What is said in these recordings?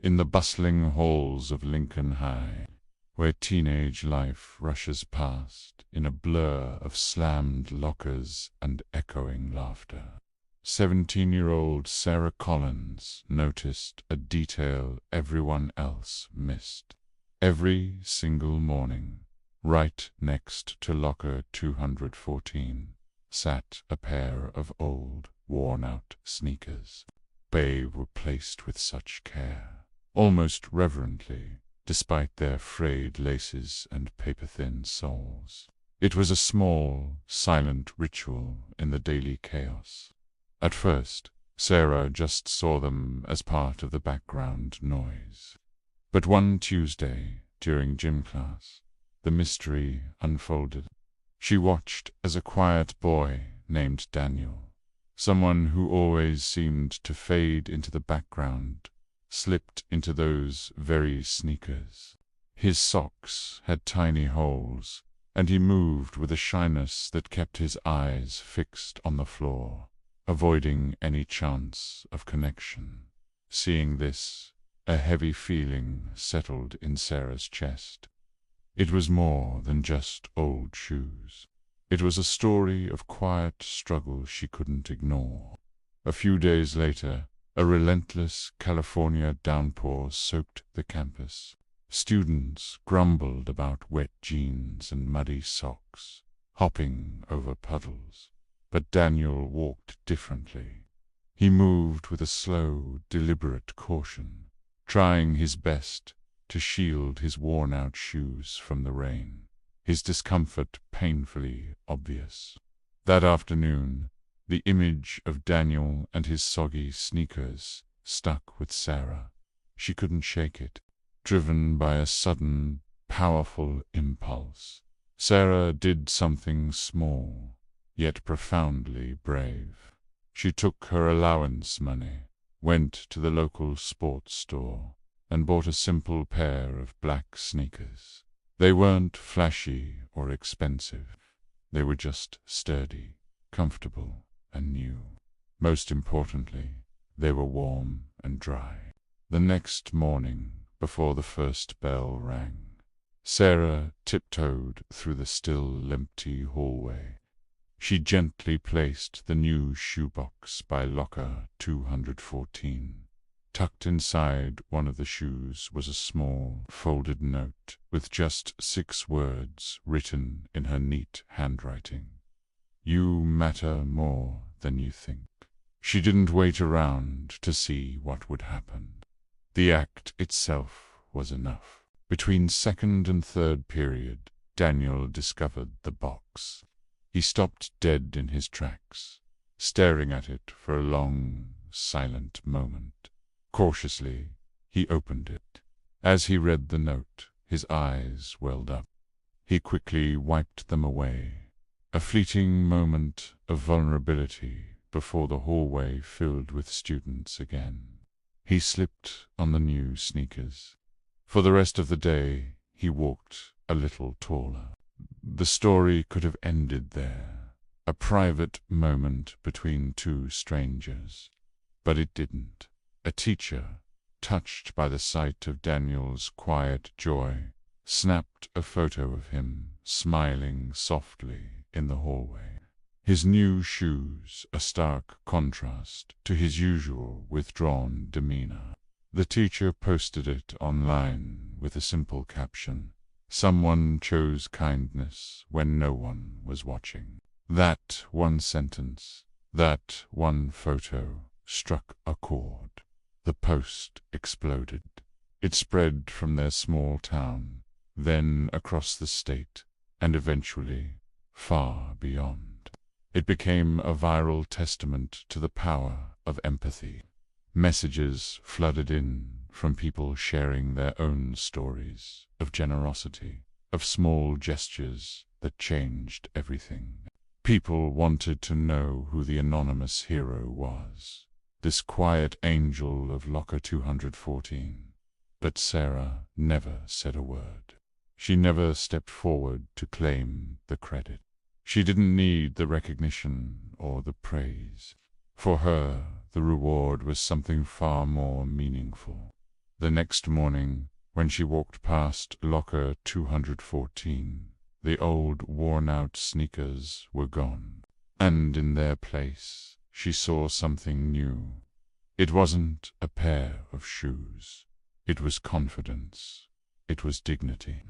in the bustling halls of Lincoln High, where teenage life rushes past in a blur of slammed lockers and echoing laughter. 17-year-old Sarah Collins noticed a detail everyone else missed. Every single morning, right next to locker 214, sat a pair of old, worn-out sneakers. They were placed with such care, almost reverently, despite their frayed laces and paper-thin soles. It was a small, silent ritual in the daily chaos. At first, Sarah just saw them as part of the background noise. But one Tuesday, during gym class, the mystery unfolded. She watched as a quiet boy named Daniel, someone who always seemed to fade into the background, slipped into those very sneakers. His socks had tiny holes, and he moved with a shyness that kept his eyes fixed on the floor, avoiding any chance of connection. Seeing this, a heavy feeling settled in Sarah's chest. It was more than just old shoes. It was a story of quiet struggle she couldn't ignore. A few days later, a relentless California downpour soaked the campus. Students grumbled about wet jeans and muddy socks, hopping over puddles. But Daniel walked differently. He moved with a slow, deliberate caution, trying his best to shield his worn-out shoes from the rain, his discomfort painfully obvious. That afternoon, the image of Daniel and his soggy sneakers stuck with Sarah. She couldn't shake it. Driven by a sudden, powerful impulse, Sarah did something small, yet profoundly brave. She took her allowance money, went to the local sports store, and bought a simple pair of black sneakers. They weren't flashy or expensive. They were just sturdy, comfortable, and new. Most importantly, they were warm and dry. The next morning, before the first bell rang, Sarah tiptoed through the still empty hallway. She gently placed the new shoebox by locker 214. Tucked inside one of the shoes was a small, folded note with just 6 words written in her neat handwriting. "You matter more than you think." She didn't wait around to see what would happen. The act itself was enough. Between second and third period, Daniel discovered the box. He stopped dead in his tracks, staring at it for a long, silent moment. Cautiously, he opened it. As he read the note, his eyes welled up. He quickly wiped them away. A fleeting moment of vulnerability before the hallway filled with students again. He slipped on the new sneakers. For the rest of the day, he walked a little taller. The story could have ended there, a private moment between 2 strangers. But it didn't. A teacher, touched by the sight of Daniel's quiet joy, snapped a photo of him smiling softly in the hallway. His new shoes a stark contrast to his usual withdrawn demeanor. The teacher posted it online with a simple caption, "Someone chose kindness when no one was watching." That one sentence, that one photo, struck a chord. The post exploded. It spread from their small town, then across the state, and eventually far beyond. It became a viral testament to the power of empathy. Messages flooded in from people sharing their own stories of generosity, of small gestures that changed everything. People wanted to know who the anonymous hero was, this quiet angel of locker 214. But Sarah never said a word. She never stepped forward to claim the credit. She didn't need the recognition or the praise. For her, the reward was something far more meaningful. The next morning, when she walked past locker 214, the old worn-out sneakers were gone, and in their place she saw something new. It wasn't a pair of shoes. It was confidence. It was dignity.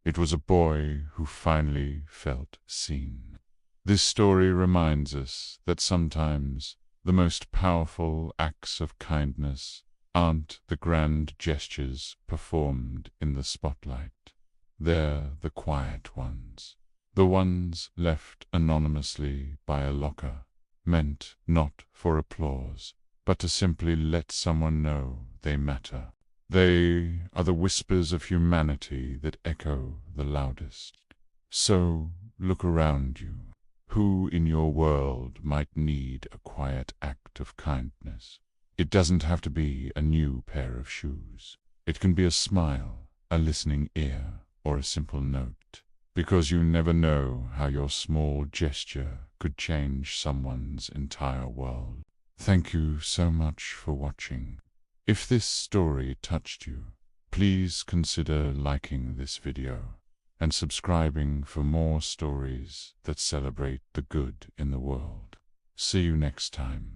It was a boy who finally felt seen. This story reminds us that sometimes the most powerful acts of kindness aren't the grand gestures performed in the spotlight. They're the quiet ones, the ones left anonymously by a locker, meant not for applause, but to simply let someone know they matter. They are the whispers of humanity that echo the loudest. So look around you. Who in your world might need a quiet act of kindness? It doesn't have to be a new pair of shoes. It can be a smile, a listening ear, or a simple note, because you never know how your small gesture could change someone's entire world. Thank you so much for watching. If this story touched you, please consider liking this video and subscribing for more stories that celebrate the good in the world. See you next time.